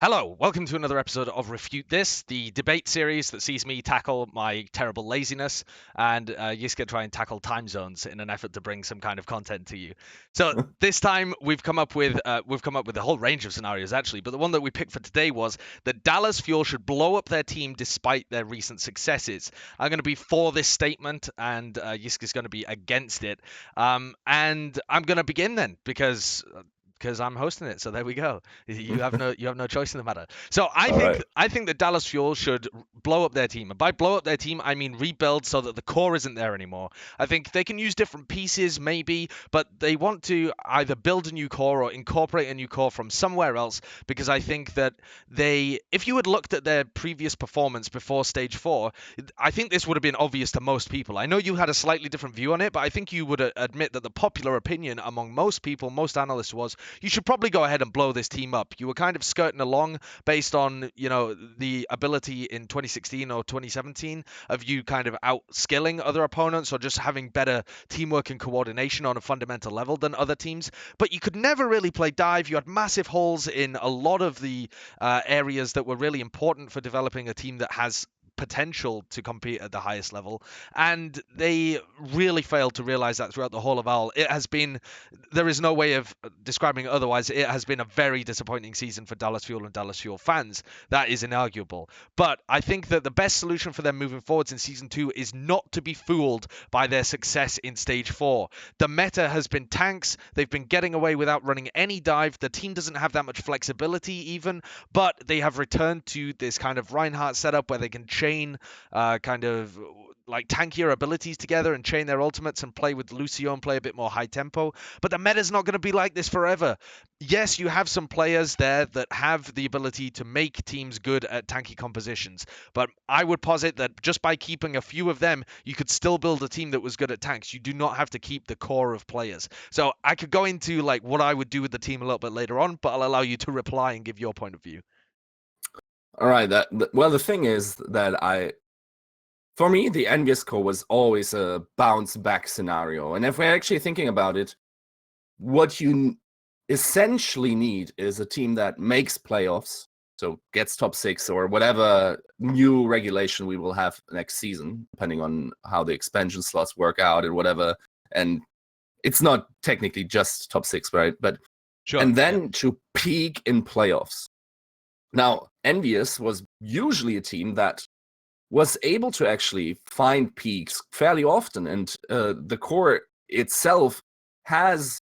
Hello, welcome to another episode of Refute This, the debate series that sees me tackle my terrible laziness and Yiska try and tackle time zones in an effort to bring some kind of content to you. So this time we've come up with a whole range of scenarios actually, but the one that we picked for today was that Dallas Fuel should blow up their team despite their recent successes. I'm going to be for this statement, and Yiska's going to be against it. And I'm going to begin then because I'm hosting it. So there we go. You have no choice in the matter. So I All think right. I think that Dallas Fuel should blow up their team, and by blow up their team I mean rebuild so that the core isn't there anymore. I think they can use different pieces maybe, but they want to either build a new core or incorporate a new core from somewhere else, because I think that if you had looked at their previous performance before Stage 4, I think this would have been obvious to most people. I know you had a slightly different view on it, but I think you would admit that the popular opinion among most people, most analysts, was you should probably go ahead and blow this team up. You were kind of skirting along based on, the ability in 2016 or 2017 of you kind of outskilling other opponents or just having better teamwork and coordination on a fundamental level than other teams. But you could never really play dive. You had massive holes in a lot of the areas that were really important for developing a team that has potential to compete at the highest level, and they really failed to realize that throughout the whole of OWL. There is no way of describing it otherwise. It has been a very disappointing season for Dallas Fuel and Dallas Fuel fans. That is inarguable. But I think that the best solution for them moving forwards in season 2 is not to be fooled by their success in stage 4. The meta has been tanks. They've been getting away without running any dive. The team doesn't have that much flexibility even, but they have returned to this kind of Reinhardt setup where they can chain kind of like tankier abilities together and chain their ultimates and play with Lucio and play a bit more high tempo. But the meta's not going to be like this forever. Yes, you have some players there that have the ability to make teams good at tanky compositions, but I would posit that just by keeping a few of them, you could still build a team that was good at tanks. You do not have to keep the core of players. So I could go into like what I would do with the team a little bit later on, but I'll allow you to reply and give your point of view. All right. Well, the thing is that for me, the Envyus core was always a bounce back scenario. And if we're actually thinking about it, what you essentially need is a team that makes playoffs, so gets top 6 or whatever new regulation we will have next season, depending on how the expansion slots work out and whatever. And it's not technically just top 6, right? But Sure. and Yeah. then to peak in playoffs. Now, Envious was usually a team that was able to actually find peaks fairly often, and the core itself has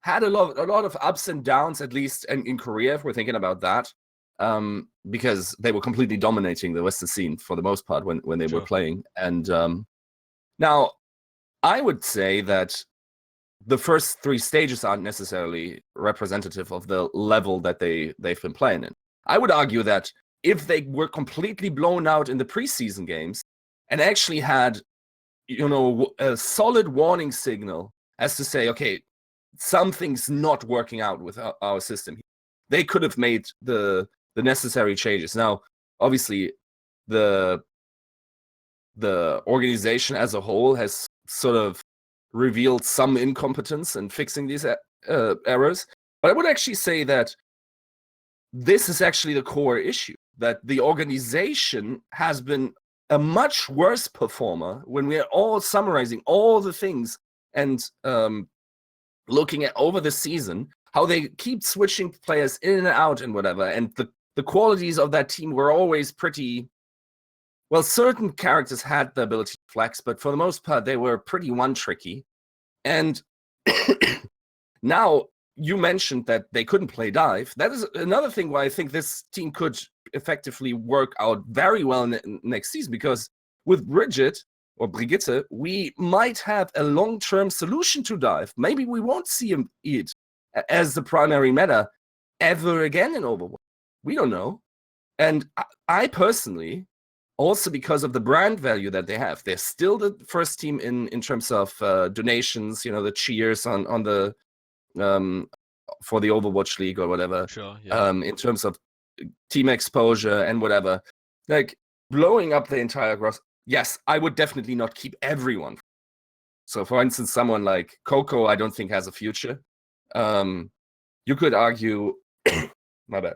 had a lot of ups and downs, at least in Korea, if we're thinking about that, because they were completely dominating the Western scene for the most part when they were Sure. playing. And now, I would say that the first 3 stages aren't necessarily representative of the level that they've been playing in. I would argue that if they were completely blown out in the preseason games and actually had, a solid warning signal as to say, okay, something's not working out with our system, they could have made the necessary changes. Now, obviously, the organization as a whole has sort of revealed some incompetence in fixing these errors. But I would actually say that this is actually the core issue, that the organization has been a much worse performer when we're all summarizing all the things and looking at over the season, how they keep switching players in and out and whatever. And the qualities of that team were always pretty... Well, certain characters had the ability to flex, but for the most part, they were pretty one-tricky. And now, you mentioned that they couldn't play dive. That is another thing why I think this team could effectively work out very well next season, because with Brigitte, we might have a long-term solution to dive. Maybe we won't see it as the primary meta ever again in Overwatch. We don't know. And I personally, also because of the brand value that they have, they're still the first team in terms of donations, the cheers on the for the Overwatch League or whatever. Sure. Yeah. In terms of team exposure and whatever, like blowing up the entire gross. Yes, I would definitely not keep everyone. So, for instance, someone like Coco, I don't think has a future. You could argue, my bad.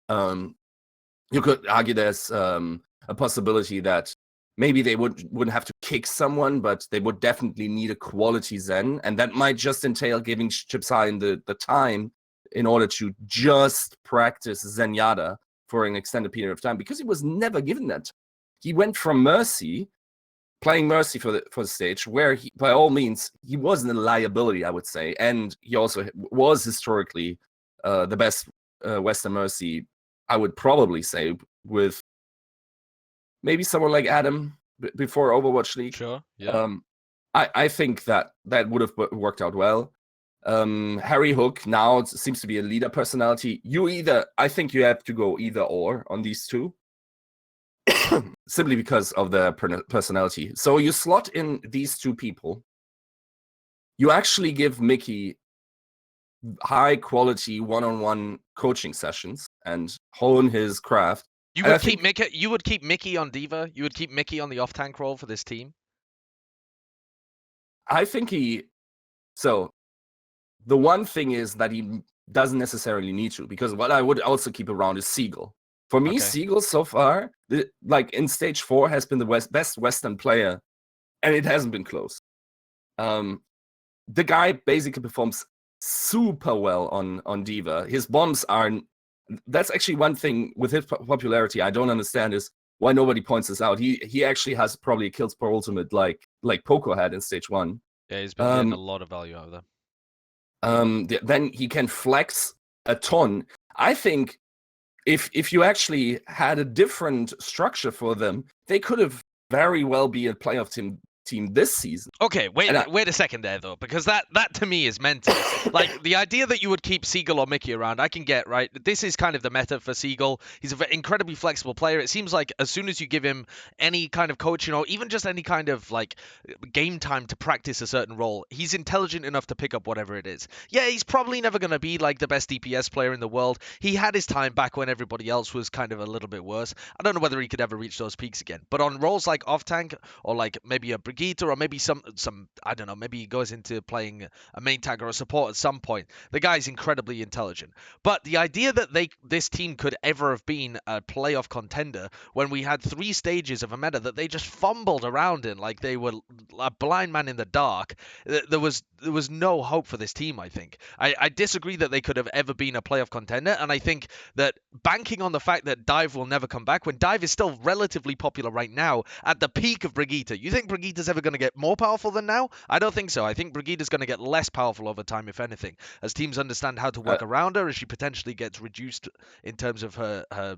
You could argue there's a possibility that maybe they wouldn't have to kick someone, but they would definitely need a quality Zen, and that might just entail giving Chipsine the time in order to just practice Zenyatta for an extended period of time, because he was never given that. He went from Mercy, playing Mercy for the stage, where he, by all means, he wasn't a liability, I would say, and he also was historically the best Western Mercy, I would probably say, with maybe someone like Adam before Overwatch League. Sure, yeah. I think that would have worked out well. Harry Hook now seems to be a leader personality. I think you have to go either or on these two, simply because of their personality. So you slot in these two people. You actually give Mickey high quality one-on-one coaching sessions and hone his craft. You would keep Mickey. You would keep Mickey on Diva. You would keep Mickey on the off-tank role for this team. I think so the one thing is that he doesn't necessarily need to, because what I would also keep around is Seagal. For me, Seagal so far, like in stage 4, has been the best Western player, and it hasn't been close. The guy basically performs super well on Diva. His bombs are. That's actually one thing with his popularity I don't understand, is why nobody points this out. He actually has probably a kills per ultimate like Poco had in stage 1. Yeah, he's been getting a lot of value out of them. Then he can flex a ton. I think if you actually had a different structure for them, they could have very well be a playoff team this season. Okay, wait a second there, though, because that to me is mental. Like, the idea that you would keep Seagal or Mickey around, I can get, right? This is kind of the meta for Seagal. He's an incredibly flexible player. It seems like as soon as you give him any kind of coaching or even just any kind of, like, game time to practice a certain role, he's intelligent enough to pick up whatever it is. Yeah, he's probably never going to be, like, the best DPS player in the world. He had his time back when everybody else was kind of a little bit worse. I don't know whether he could ever reach those peaks again. But on roles like off-tank or, like, maybe a Brigitte or maybe some I don't know, maybe he goes into playing a main tag or a support at some point. The guy's incredibly intelligent. But the idea that this team could ever have been a playoff contender when we had 3 stages of a meta that they just fumbled around in like they were a blind man in the dark, there was no hope for this team, I think. I disagree that they could have ever been a playoff contender, and I think that banking on the fact that Dive will never come back, when Dive is still relatively popular right now at the peak of Brigitte, you think Brigitte's ever going to get more powerful than now? I don't think so. I think Brigitte is going to get less powerful over time, if anything, as teams understand how to work around her, as she potentially gets reduced in terms of her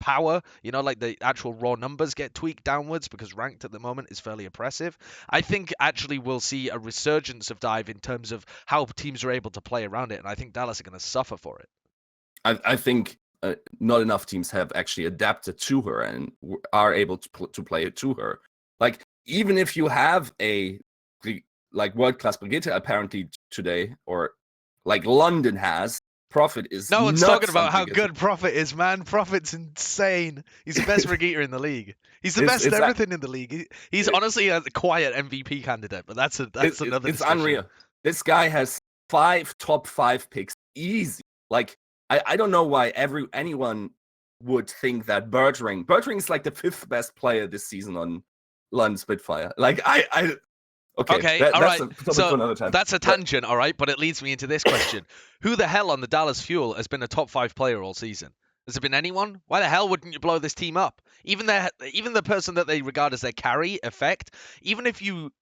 power, like the actual raw numbers get tweaked downwards because ranked at the moment is fairly oppressive. I think actually we'll see a resurgence of Dive in terms of how teams are able to play around it, and I think Dallas are going to suffer for it. I think not enough teams have actually adapted to her and are able to play it to her. Like, even if you have a world-class Brigitte apparently today, or like London has, Prophet is no one's talking about how good Prophet is, man. Prophet's insane. He's the best Brigitteer in the league. He's the best at everything in the league. He's honestly a quiet MVP candidate, but that's another discussion. It's unreal. This guy has 5 top 5 picks easy. Like, I don't know why anyone would think that Birdring is like the 5th best player this season on London Spitfire. Like, Okay, all right. So that's a tangent, all right, but it leads me into this question. Who the hell on the Dallas Fuel has been a top 5 player all season? Has there been anyone? Why the hell wouldn't you blow this team up? Even the person that they regard as their carry effect, even if you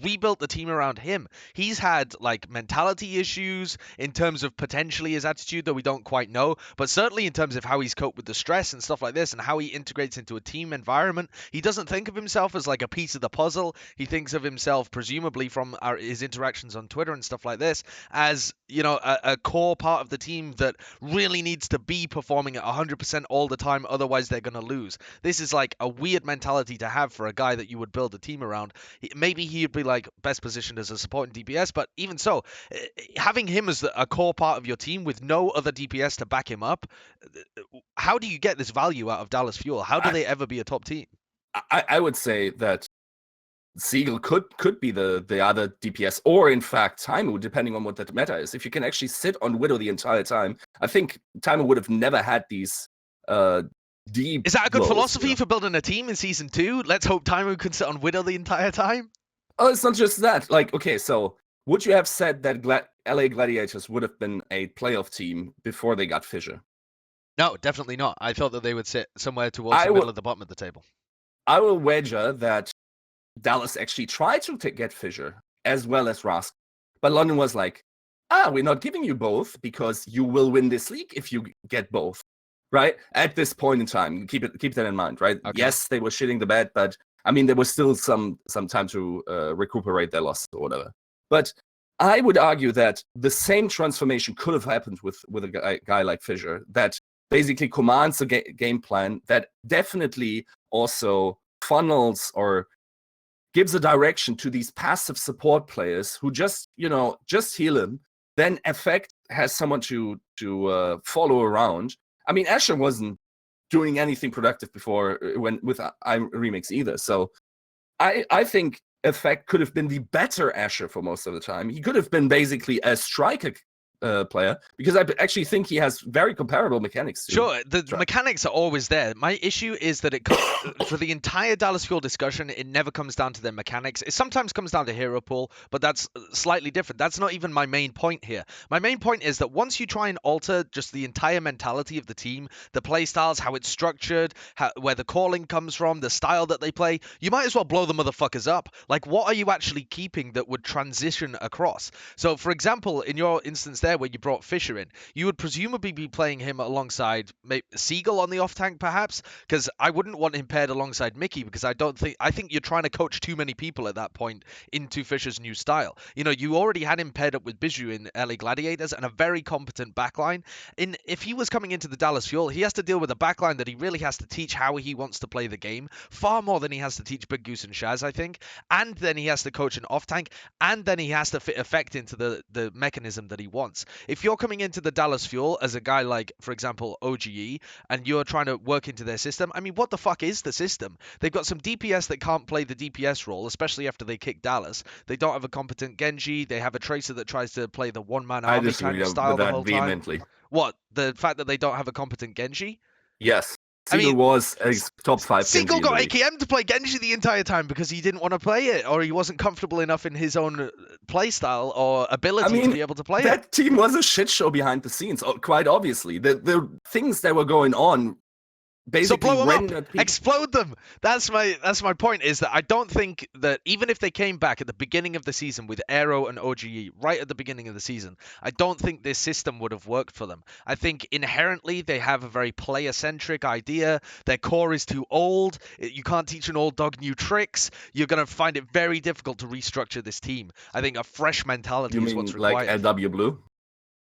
rebuilt the team around him, he's had like mentality issues in terms of potentially his attitude that we don't quite know, but certainly in terms of how he's coped with the stress and stuff like this and how he integrates into a team environment. He doesn't think of himself as like a piece of the puzzle. He thinks of himself, presumably from his interactions on Twitter and stuff like this, as a core part of the team that really needs to be performing at 100% all the time, otherwise they're going to lose. This is like a weird mentality to have for a guy that you would build a team around. Maybe he'd be like best positioned as a support in DPS, but even so, having him as a core part of your team with no other DPS to back him up, how do you get this value out of Dallas Fuel? How do they ever be a top team? I would say that Seagal could be the other DPS, or in fact Taimu, depending on what that meta is. If you can actually sit on Widow the entire time, I think Taimu would have never had these deep Is that a good blows, philosophy you know? for building a team in season 2? Let's hope Taimu can sit on Widow the entire time. Oh, it's not just that. Like, okay, so would you have said that LA Gladiators would have been a playoff team before they got Fissure? No, definitely not. I thought that they would sit somewhere towards I the middle will of the bottom of the table. I will wager that Dallas actually tried to get Fissure as well as Rask, but London was like, we're not giving you both because you will win this league if you get both. Right? At this point in time, keep that in mind, right? Okay. Yes, they were shitting the bed, but I mean there was still some time to recuperate their loss or whatever. But I would argue that the same transformation could have happened with a guy like Fissure that basically commands a game plan that definitely also funnels or gives a direction to these passive support players who just heal him. Then Effect has someone to follow around. I mean, Asher wasn't doing anything productive before when with I Remix either. So I think Effect could have been the better Asher for most of the time. He could have been basically a striker player because I actually think he has very comparable mechanics to Sure, the Strike. mechanics are always there. My issue is that it comes for the entire Dallas Fuel discussion, it never comes down to their mechanics. It sometimes comes down to hero pool, but that's slightly different. That's not even my main point here. My main point is that once you try and alter just the entire mentality of the team, the play styles, how it's structured, where the calling comes from, the style that they play, you might as well blow the motherfuckers up. Like, what are you actually keeping that would transition across? So, for example, in your instance there where you brought Fissure in, you would presumably be playing him alongside maybe Seagal on the off tank, perhaps, because I wouldn't want him paired alongside Mickey because I think you're trying to coach too many people at that point into Fisher's new style. You know, you already had him paired up with Bijou in LA Gladiators and a very competent backline. If he was coming into the Dallas Fuel, he has to deal with a backline that he really has to teach how he wants to play the game, far more than he has to teach Big Goose and Shaz, I think. And then he has to coach an off tank, and then he has to fit Effect into the mechanism that he wants. If you're coming into the Dallas Fuel as a guy like, for example, OGE, and you're trying to work into their system, I mean, what the fuck is the system? They've got some DPS that can't play the DPS role, especially after they kick Dallas. They don't have a competent Genji. They have a Tracer that tries to play the one-man I army disagree kind of style with the that whole time. vehemently. What? The fact that they don't have a competent Genji? Yes, I Seagal mean, was a top 5 Genji Seagal in the got league. AKM to play Genji the entire time because he didn't want to play it, or he wasn't comfortable enough in his own play style or ability to be able to play it. That team was a shit show behind the scenes, quite obviously. The things that were going on basically so blow them up, explode them. That's my point. Is that I don't think that even if they came back at the beginning of the season with Aero and OGE right at the beginning of the season, I don't think this system would have worked for them. I think inherently they have a very player-centric idea. Their core is too old. You can't teach an old dog new tricks. You're gonna find it very difficult to restructure this team. I think a fresh mentality is what's required. Like LW Blue?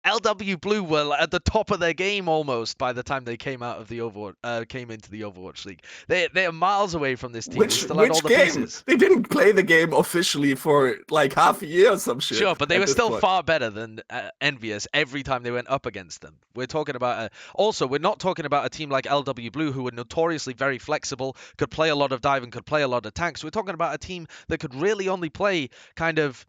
LW Blue were at the top of their game almost by the time they came out of the came into the Overwatch League. They're miles away from this team. Which all the game? pieces. They didn't play the game officially for like half a year or some shit. Sure, but they were still far better than Envyus every time they went up against them. We're talking about also we're not talking about a team like LW Blue who were notoriously very flexible, could play a lot of dive and could play a lot of tanks. We're talking about a team that could really only play kind of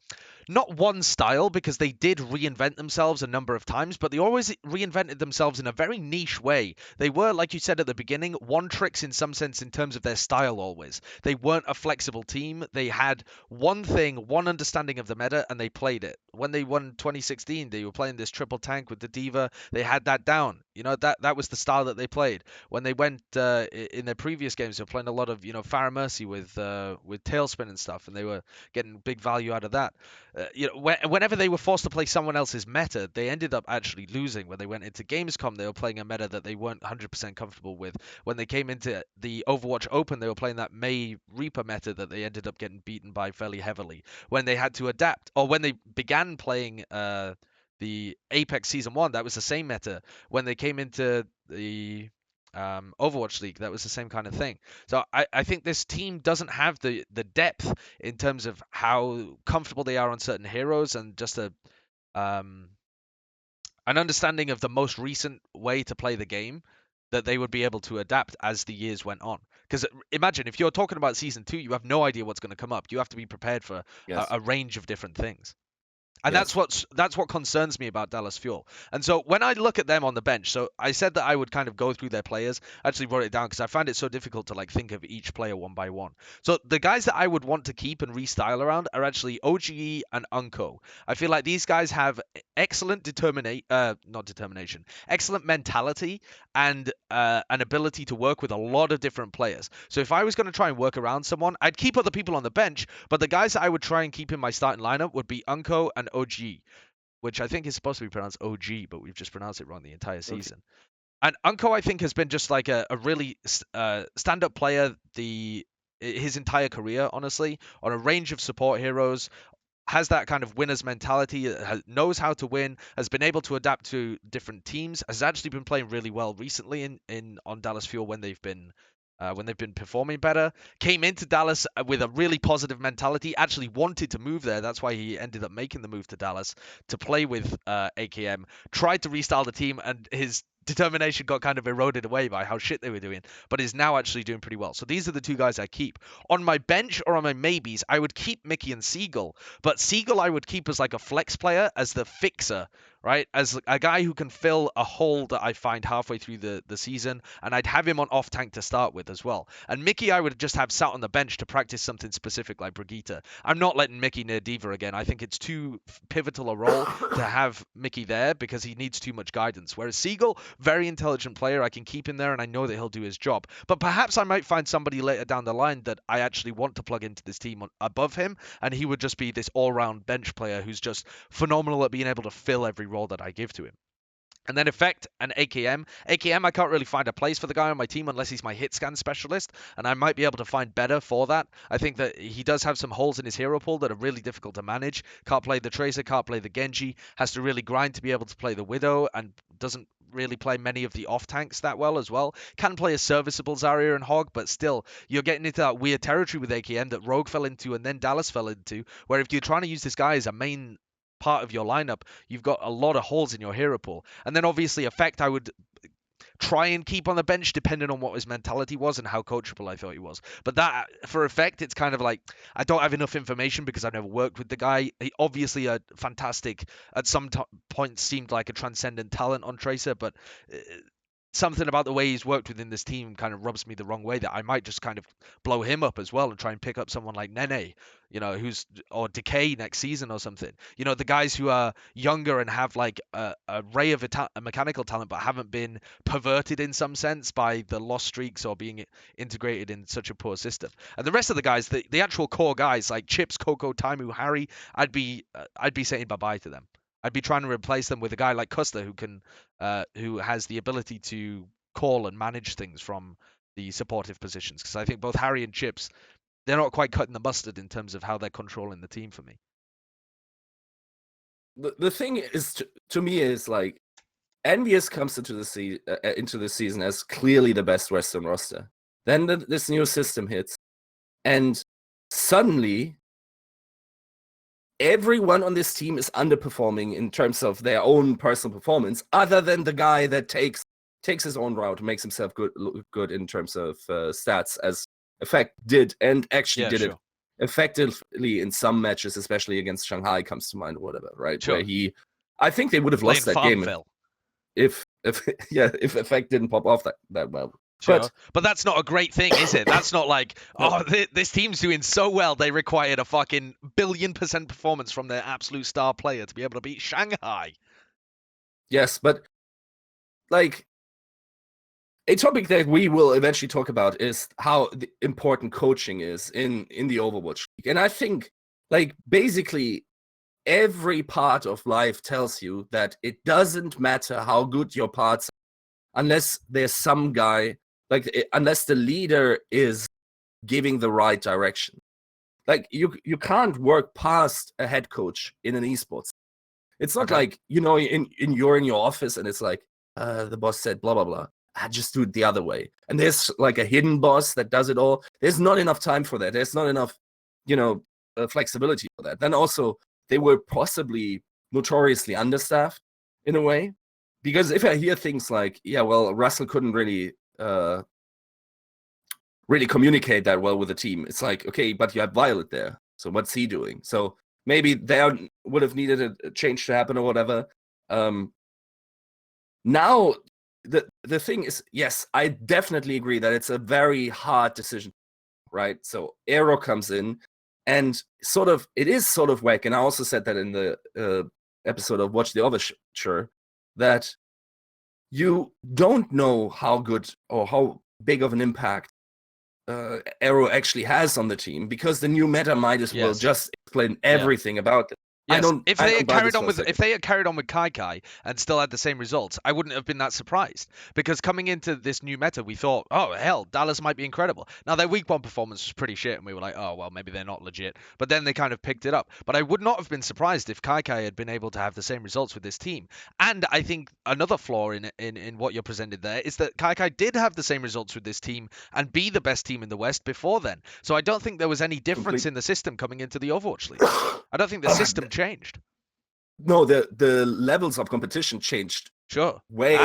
not one style because they did reinvent themselves a number of times, but they always reinvented themselves in a very niche way. They were, like you said at the beginning, one tricks in some sense in terms of their style always. They weren't a flexible team. They had one thing, one understanding of the meta, and they played it. When they won 2016, they were playing this triple tank with the D.Va. They had that down. You know, that was the style that they played. When they went in their previous games, they were playing a lot of, Farah Mercy with Tailspin and stuff, and they were getting big value out of that. Whenever they were forced to play someone else's meta, they ended up actually losing. When they went into Gamescom, they were playing a meta that they weren't 100% comfortable with. When they came into the Overwatch Open, they were playing that Mei Reaper meta that they ended up getting beaten by fairly heavily. When they had to adapt, or when they began playing the Apex Season 1, that was the same meta. When they came into the Overwatch League, that was the same kind of thing. So I think this team doesn't have the depth in terms of how comfortable they are on certain heroes and just an understanding of the most recent way to play the game that they would be able to adapt as the years went on. Because imagine if you're talking about Season 2, you have no idea what's going to come up. You have to be prepared for Yes. a range of different things. And Yes. that's what concerns me about Dallas Fuel. And so when I look at them on the bench, so I said that I would kind of go through their players. I actually wrote it down because I find it so difficult to like think of each player one by one. So the guys that I would want to keep and restyle around are actually OGE and Unco. I feel like these guys have excellent not determination, excellent mentality and an ability to work with a lot of different players. So if I was going to try and work around someone, I'd keep other people on the bench, but the guys that I would try and keep in my starting lineup would be Unco and OG, which I think is supposed to be pronounced OG, but we've just pronounced it wrong the entire Okay. season. And Unco, I think, has been just like a really stand-up player his entire career, honestly, on a range of support heroes. Has that kind of winner's mentality, knows how to win, has been able to adapt to different teams, has actually been playing really well recently in on Dallas Fuel when they've been performing better. Came into Dallas with a really positive mentality, actually wanted to move there. That's why he ended up making the move to Dallas to play with AKM. Tried to restyle the team, and his determination got kind of eroded away by how shit they were doing, but is now actually doing pretty well. So these are the two guys I keep. On my bench or on my maybes, I would keep Mickey and Seagal, but Seagal I would keep as like a flex player, as the fixer, right? As a guy who can fill a hole that I find halfway through the season, and I'd have him on off tank to start with as well. And Mickey I would just have sat on the bench to practice something specific like Brigitte. I'm not letting Mickey near Diva again. I think it's too pivotal a role to have Mickey there because he needs too much guidance. Whereas Seagal, very intelligent player, I can keep him there and I know that he'll do his job. But perhaps I might find somebody later down the line that I actually want to plug into this team above him, and he would just be this all-round bench player who's just phenomenal at being able to fill every role that I give to him. And then Effect and AKM. AKM, I can't really find a place for the guy on my team unless he's my hit scan specialist, and I might be able to find better for that. I think that he does have some holes in his hero pool that are really difficult to manage. Can't play the Tracer, can't play the Genji, has to really grind to be able to play the Widow, and doesn't really play many of the off tanks that well as well. Can play a serviceable Zarya and Hog, but still, you're getting into that weird territory with AKM that Rogue fell into and then Dallas fell into, where if you're trying to use this guy as a main part of your lineup, you've got a lot of holes in your hero pool. And then obviously Effect I would try and keep on the bench depending on what his mentality was and how coachable I thought he was. But that for Effect, it's kind of like I don't have enough information because I've never worked with the guy. He obviously a fantastic, at some points seemed like a transcendent talent on Tracer, but something about the way he's worked within this team kind of rubs me the wrong way, that I might just kind of blow him up as well and try and pick up someone like Nene, who's, or Decay next season or something. The guys who are younger and have like a ray of a mechanical talent but haven't been perverted in some sense by the lost streaks or being integrated in such a poor system. And the rest of the guys, the actual core guys like Chips, Coco, Taimu, Harry, I'd be saying bye-bye to them. I'd be trying to replace them with a guy like Custer who has the ability to call and manage things from the supportive positions. Because I think both Harry and Chips, they're not quite cutting the mustard in terms of how they're controlling the team for me. The thing is, to me, is like Envyus comes into the season as clearly the best Western roster. Then this new system hits, and suddenly everyone on this team is underperforming in terms of their own personal performance, other than the guy that takes his own route and makes himself good in terms of stats, as Effect did, and actually did it effectively in some matches, especially against Shanghai comes to mind or whatever, right? Sure. Where I think they would have lost that game if Effect didn't pop off that well. Sure. But that's not a great thing, is it? That's not like, this team's doing so well, they required a fucking 1,000,000,000% performance from their absolute star player to be able to beat Shanghai. Yes, but like a topic that we will eventually talk about is how important coaching is in the Overwatch League. And I think like basically every part of life tells you that it doesn't matter how good your parts are unless there's some guy, unless the leader is giving the right direction. Like you can't work past a head coach in an esports. It's not like, you're in your office and it's like, the boss said blah, blah, blah. I just do it the other way. And there's like a hidden boss that does it all. There's not enough time for that. There's not enough, flexibility for that. Then also, they were possibly notoriously understaffed in a way. Because if I hear things like, yeah, well, Russell couldn't really communicate that well with the team. It's like, okay, but you have Violet there. So what's he doing? So maybe there would have needed a change to happen or whatever. Now the thing is, yes, I definitely agree that it's a very hard decision, right? So Aero comes in, and it is sort of whack. And I also said that in the episode of Watch the Overture, that you don't know how good or how big of an impact Aero actually has on the team, because the new meta might as well just explain everything about it. Yes, I don't buy this for a second. if they had carried on with Kai and still had the same results, I wouldn't have been that surprised. Because coming into this new meta, we thought, oh hell, Dallas might be incredible. Now their week one performance was pretty shit, and we were like, oh well, maybe they're not legit. But then they kind of picked it up. But I would not have been surprised if Kai had been able to have the same results with this team. And I think another flaw in what you're presented there is that Kai did have the same results with this team and be the best team in the West before then. So I don't think there was any difference in the system coming into the Overwatch League. I don't think the system changed. No, the levels of competition changed. Sure. Way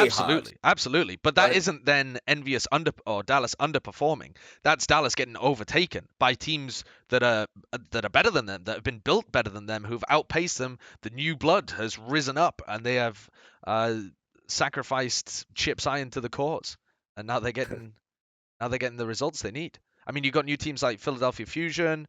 absolutely. But that isn't then Envyus or Dallas underperforming. That's Dallas getting overtaken by teams that are better than them, that have been built better than them, who've outpaced them. The new blood has risen up, and they have sacrificed Chip's Iron to the cause, and now they're getting the results they need. I mean, you've got new teams like Philadelphia Fusion.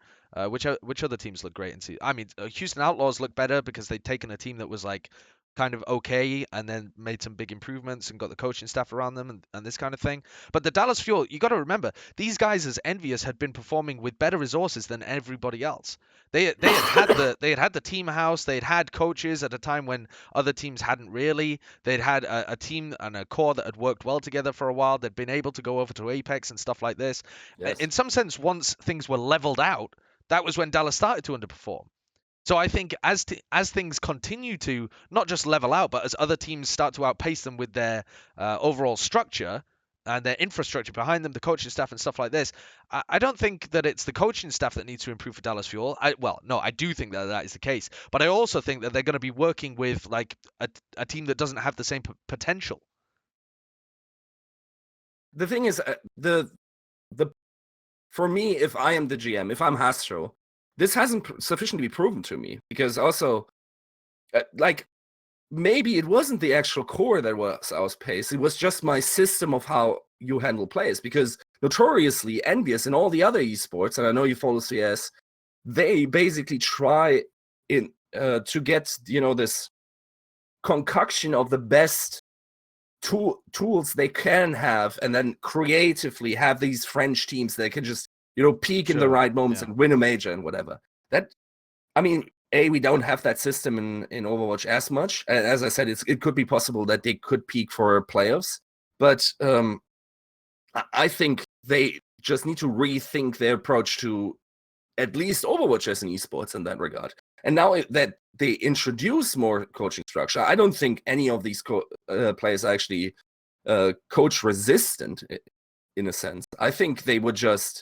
Which other teams look great? I mean, Houston Outlaws look better because they'd taken a team that was like kind of okay and then made some big improvements and got the coaching staff around them and this kind of thing. But the Dallas Fuel, you got to remember, these guys as Envyus had been performing with better resources than everybody else. They had had the team house. They'd had coaches at a time when other teams hadn't really. They'd had a team and a core that had worked well together for a while. They'd been able to go over to Apex and stuff like this. Yes. In some sense, once things were leveled out, that was when Dallas started to underperform. So I think as things continue to not just level out, but as other teams start to outpace them with their overall structure and their infrastructure behind them, the coaching staff and stuff like this, I don't think that it's the coaching staff that needs to improve for Dallas Fuel. I do think that is the case, but I also think that they're going to be working with like a team that doesn't have the same potential. The thing is, for me, if I am the GM, if I'm Hastro, this hasn't sufficiently proven to me, because also, maybe it wasn't the actual core that was outpaced. It was just my system of how you handle players, because notoriously Envyus and all the other esports, and I know you follow CS, they basically try to get this concoction of the best tools they can have, and then creatively have these French teams that can just peak in the right moments and win a major and whatever. That, I mean, we don't have that system in Overwatch as much. As I said, it could be possible that they could peak for playoffs, but I think they just need to rethink their approach to at least Overwatch as an esports in that regard. And now that they introduce more coaching structure, I don't think any of these players are actually coach resistant in a sense. I think they would just...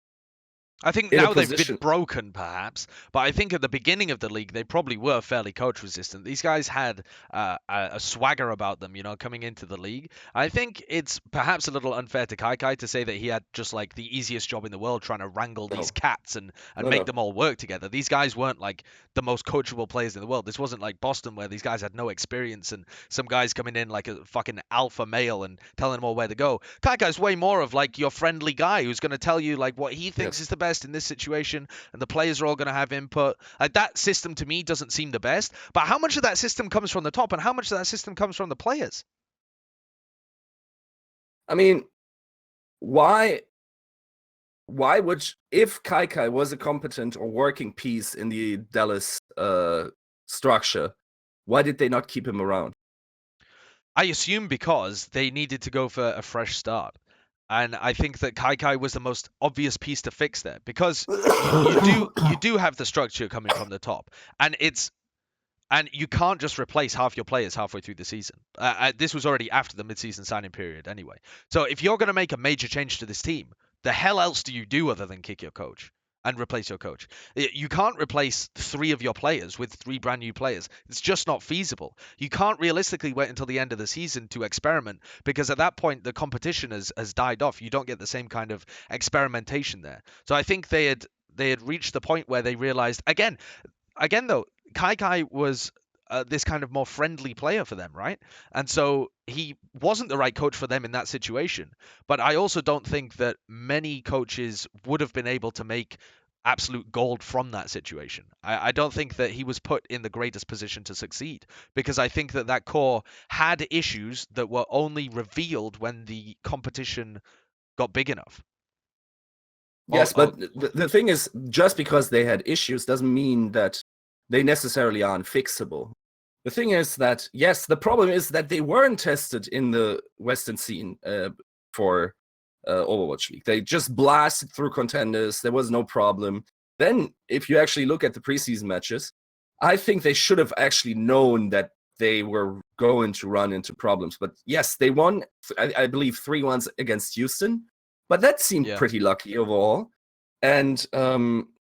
I think now they've been broken, perhaps, but I think at the beginning of the league, they probably were fairly coach resistant. These guys had a swagger about them, coming into the league. I think it's perhaps a little unfair to Kai to say that he had just like the easiest job in the world trying to wrangle these cats and make them all work together. These guys weren't like the most coachable players in the world. This wasn't like Boston where these guys had no experience and some guys coming in like a fucking alpha male and telling them all where to go. Kai's way more of like your friendly guy who's going to tell you like what he thinks is the best in this situation, and the players are all going to have input. Like, that system to me doesn't seem the best, but how much of that system comes from the top and how much of that system comes from the players? I mean, why would, if Kai was a competent or working piece in the Dallas structure, why did they not keep him around? I assume because they needed to go for a fresh start. And I think that Kai was the most obvious piece to fix there, because you do have the structure coming from the top, and you can't just replace half your players halfway through the season. This was already after the mid-season signing period anyway. So if you're going to make a major change to this team, the hell else do you do other than kick your coach and replace your coach? You can't replace 3 of your players with 3 brand new players. It's just not feasible. You can't realistically wait until the end of the season to experiment, because at that point the competition has died off. You don't get the same kind of experimentation there. So I think they had reached the point where they realized, again, again, though, Kai was this kind of more friendly player for them, right? And so he wasn't the right coach for them in that situation. But I also don't think that many coaches would have been able to make absolute gold from that situation. I don't think that he was put in the greatest position to succeed, because I think that that core had issues that were only revealed when the competition got big enough. Yes, but the thing is, just because they had issues doesn't mean that they necessarily aren't fixable. The thing is that, yes, the problem is that they weren't tested in the Western scene for Overwatch League. They just blasted through contenders. There was no problem. Then, if you actually look at the preseason matches, I think they should have actually known that they were going to run into problems. But yes, they won, I believe, 3-1 against Houston. But that seemed pretty lucky overall. And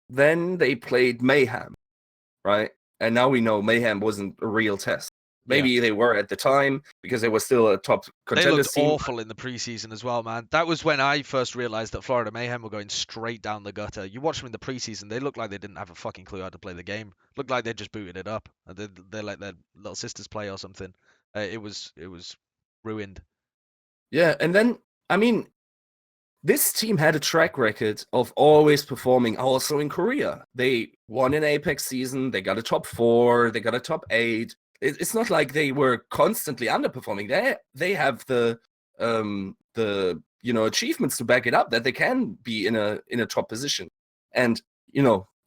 then they played Mayhem, right? And now we know Mayhem wasn't a real test. Maybe they were at the time because they were still a top contender. They looked awful in the preseason as well, man. That was when I first realized that Florida Mayhem were going straight down the gutter. You watch them in the preseason, they looked like they didn't have a fucking clue how to play the game. Looked like they just booted it up. They let their little sisters play or something. It was ruined. Yeah, and then, I mean, this team had a track record of always performing also in Korea. They won an Apex season, they got a top 4, they got a top 8. It's not like they were constantly underperforming. They have the achievements to back it up, that they can be in a top position. And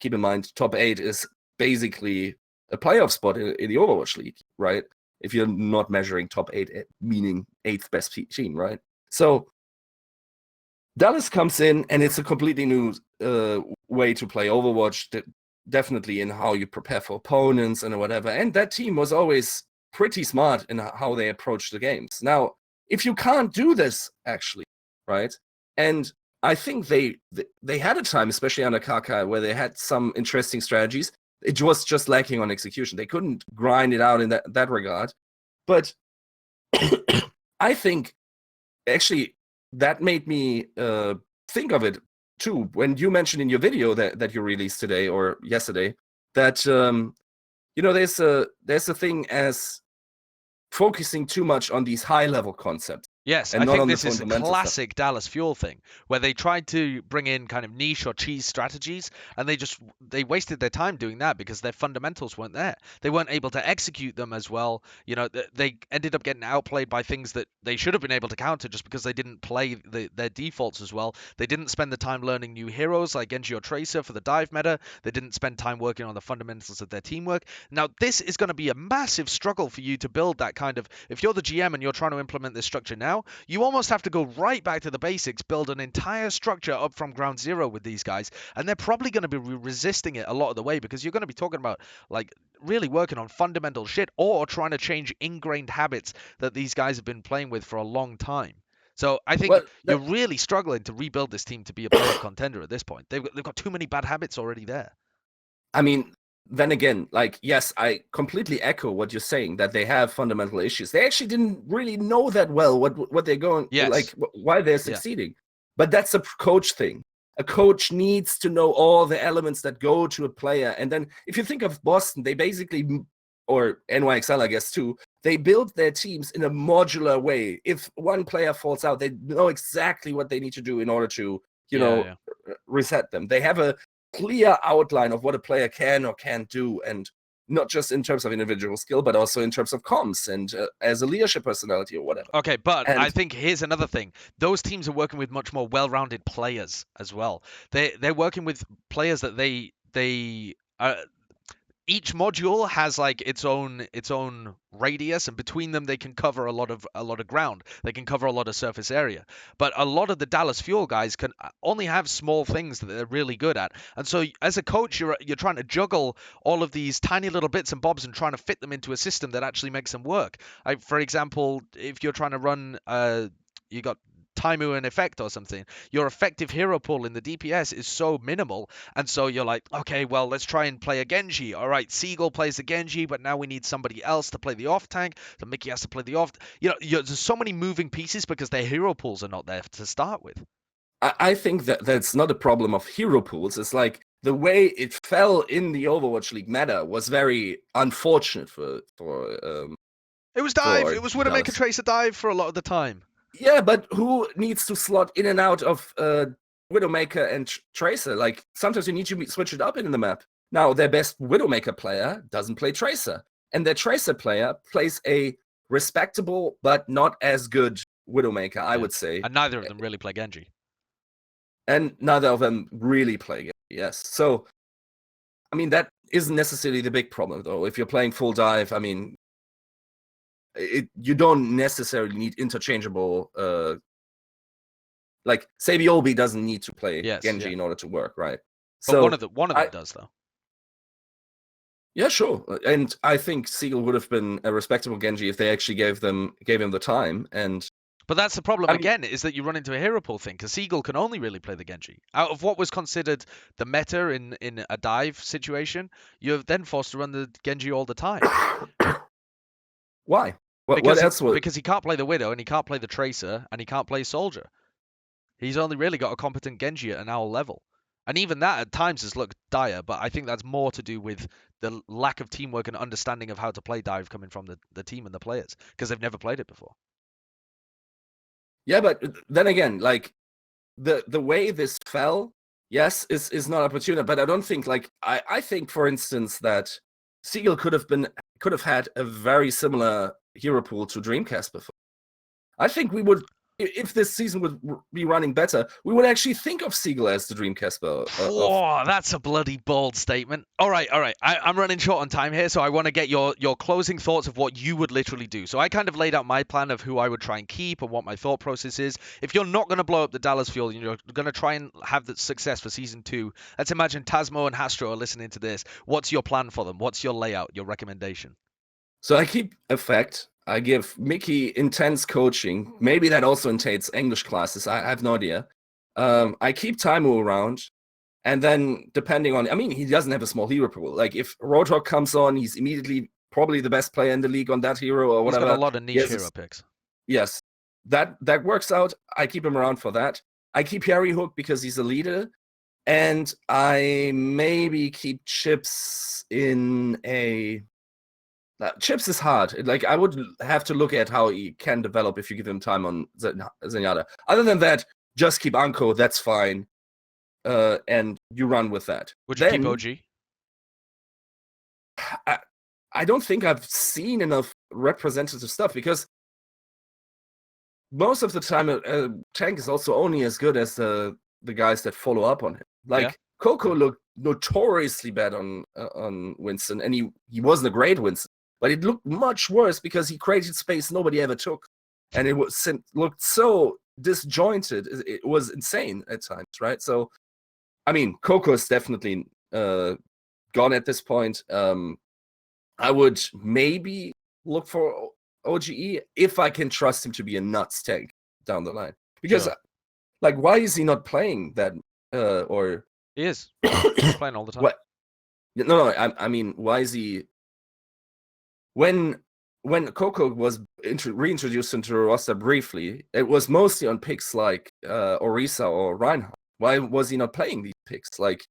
keep in mind, top 8 is basically a playoff spot in the Overwatch League, right? If you're not measuring top 8, meaning 8th best team, right? So Dallas comes in, and it's a completely new way to play Overwatch, definitely in how you prepare for opponents and whatever. And that team was always pretty smart in how they approach the games. Now, if you can't do this, actually, right? And I think they had a time, especially under Kaka, where they had some interesting strategies. It was just lacking on execution. They couldn't grind it out in that regard. But I think, actually, that made me think of it too when you mentioned in your video that you released today or yesterday that there's a thing as focusing too much on these high level concepts. Yes, I think this is a classic Dallas Fuel thing, where they tried to bring in kind of niche or cheese strategies, and they wasted their time doing that because their fundamentals weren't there. They weren't able to execute them as well. They ended up getting outplayed by things that they should have been able to counter just because they didn't play their defaults as well. They didn't spend the time learning new heroes like Genji or Tracer for the dive meta. They didn't spend time working on the fundamentals of their teamwork. Now, this is going to be a massive struggle for you to build that kind of. If you're the GM and you're trying to implement this structure now, you almost have to go right back to the basics, build an entire structure up from ground zero with these guys, and they're probably going to be resisting it a lot of the way because you're going to be talking about like really working on fundamental shit or trying to change ingrained habits that these guys have been playing with for a long time. So I think you're really struggling to rebuild this team to be a playoff contender at this point. They've got too many bad habits already there. I mean, then again, yes, I completely echo what you're saying, that they have fundamental issues. They actually didn't really know that well what they're going, why they're succeeding. But that's a coach thing. A coach needs to know all the elements that go to a player. And then if you think of Boston, they basically, or NYXL, I guess, too, they build their teams in a modular way. If one player falls out, they know exactly what they need to do in order to, reset them. They have a clear outline of what a player can or can't do, and not just in terms of individual skill, but also in terms of comms and as a leadership personality or whatever. Okay, but I think here's another thing. Those teams are working with much more well-rounded players as well. They're working with players that they each module has like its own radius, and between them they can cover a lot of ground. They can cover a lot of surface area. But a lot of the Dallas Fuel guys can only have small things that they're really good at. And so as a coach, you're trying to juggle all of these tiny little bits and bobs and trying to fit them into a system that actually makes them work. For example, if you're trying to run you got Taimu and Effect or something, your effective hero pool in the DPS is so minimal, and so you're like, okay, well, let's try and play a Genji. All right, Seagal plays the Genji, but now we need somebody else to play the off tank, so Mickey has to play the off. There's so many moving pieces because their hero pools are not there to start with. I think that's not a problem of hero pools. It's like the way it fell in the Overwatch League meta was very unfortunate for It was dive. It was Widowmaker Dallas. Tracer dive for a lot of the time. Yeah, but who needs to slot in and out of Widowmaker and Tracer? Like, sometimes you need to switch it up in the map. Now, their best Widowmaker player doesn't play Tracer, and their Tracer player plays a respectable but not as good Widowmaker, I would say. And neither of them really play Genji. And neither of them really play Genji, yes. So, I mean, that isn't necessarily the big problem, though. If you're playing full dive, I mean, you don't necessarily need interchangeable. Like Sabiobi doesn't need to play Genji in order to work, right? But so one of them does, though. Yeah, sure. And I think Seagal would have been a respectable Genji if they actually gave him the time. But that's the problem again, is that you run into a hero pool thing, because Seagal can only really play the Genji. Out of what was considered the meta in a dive situation, you're then forced to run the Genji all the time. Why? What else? Because he can't play the Widow, and he can't play the Tracer, and he can't play Soldier. He's only really got a competent Genji at an owl level. And even that at times has looked dire, but I think that's more to do with the lack of teamwork and understanding of how to play dive coming from the team and the players, because they've never played it before. Yeah, but then again, like the way this fell, yes, is not opportune. But I don't think, like, I think, for instance, that Seagal could have had a very similar hero pool to Dreamcast before. I think we would, if this season would be running better, we would actually think of Seagal as the Dreamcast. That's a bloody bold statement. All right. I'm running short on time here, so I want to get your closing thoughts of what you would literally do. So I kind of laid out my plan of who I would try and keep and what my thought process is. If you're not going to blow up the Dallas Fuel, you're going to try and have the success for Season 2. Let's imagine Tasmo and Hastro are listening to this. What's your plan for them? What's your layout, your recommendation? So I keep Effect. I give Mickey intense coaching. Maybe that also entails English classes. I have no idea. I keep Taimu around. And then, depending on... I mean, he doesn't have a small hero pool. Like, if Roadhog comes on, he's immediately probably the best player in the league on that hero or whatever. He's got a lot of niche hero picks. Yes. That works out. I keep him around for that. I keep Harry Hook because he's a leader. And I maybe keep Chips in a... Chips is hard. Like, I would have to look at how he can develop if you give him time on Zenyatta. Other than that, just keep Anko. That's fine. And you run with that. Would you keep OG? I don't think I've seen enough representative stuff, because most of the time tank is also only as good as the guys that follow up on him. Like, Coco looked notoriously bad on Winston, and he wasn't a great Winston. But it looked much worse because he created space nobody ever took. And it looked so disjointed. It was insane at times, right? So, I mean, Coco is definitely gone at this point. I would maybe look for OGE if I can trust him to be a nuts tank down the line. Because, like, why is he not playing that? Or he is. He's playing all the time. What? No. I mean, why is he... When Coco was reintroduced into the roster briefly, it was mostly on picks like Orisa or Reinhardt. Why was he not playing these picks? Like,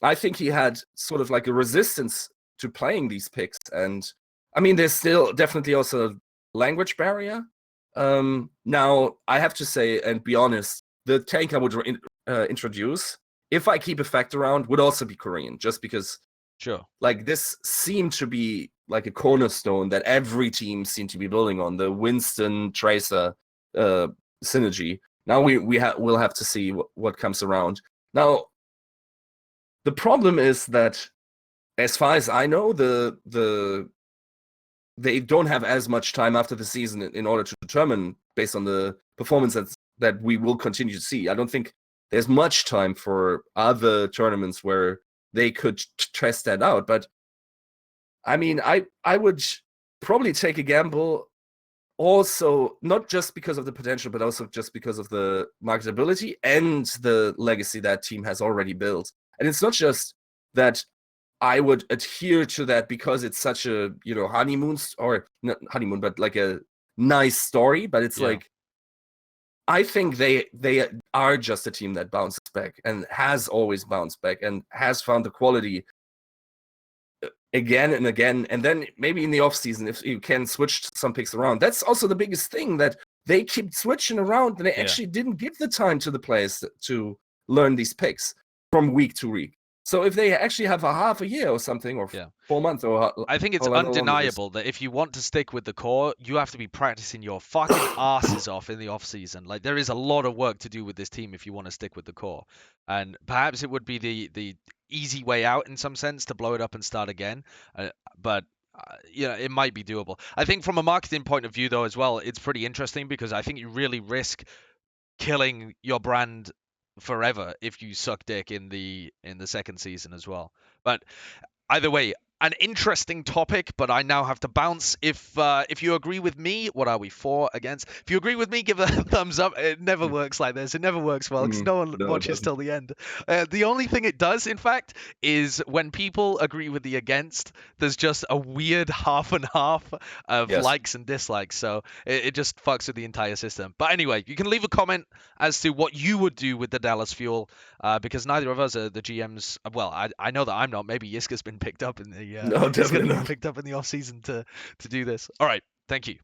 I think he had sort of like a resistance to playing these picks. And I mean, there's still definitely also a language barrier. Now, I have to say and be honest, the tank I would introduce, if I keep Effect around, would also be Korean, just because... Sure. Like, this seemed to be like a cornerstone that every team seemed to be building on, the Winston Tracer synergy. Now we'll have to see what comes around. Now, the problem is that, as far as I know, they don't have as much time after the season in order to determine, based on the performance that we will continue to see. I don't think there's much time for other tournaments where they could test that out. But I mean, I would probably take a gamble, also not just because of the potential, but also just because of the marketability and the legacy that team has already built. And it's not just that I would adhere to that because it's such a, honeymoon, or not honeymoon, but like a nice story. But it's like, I think they are just a team that bounces bounced back and has always bounced back and has found the quality again and again. And then maybe in the offseason, if you can switch some picks around, that's also the biggest thing, that they keep switching around and they actually didn't give the time to the players to learn these picks from week to week. So if they actually have a half a year or something, or 4 months, or I think it's undeniable that if you want to stick with the core, you have to be practicing your fucking asses off in the off season. Like, there is a lot of work to do with this team if you want to stick with the core, and perhaps it would be the easy way out in some sense to blow it up and start again. But it might be doable. I think from a marketing point of view, though, as well, it's pretty interesting because I think you really risk killing your brand forever if you suck dick in the second season as well. But either way, an interesting topic, but I now have to bounce. If you agree with me, what are we, for, against? If you agree with me, give a thumbs up. It never works like this. It never works well because no one watches till the end. The only thing it does, in fact, is when people agree with the against, there's just a weird half and half of likes and dislikes. So it just fucks with the entire system. But anyway, you can leave a comment as to what you would do with the Dallas Fuel, because neither of us are the GMs. Well, I know that I'm not. Maybe Yiska's been picked up in the no, he's going to be picked up in the off season to do this. All right, thank you.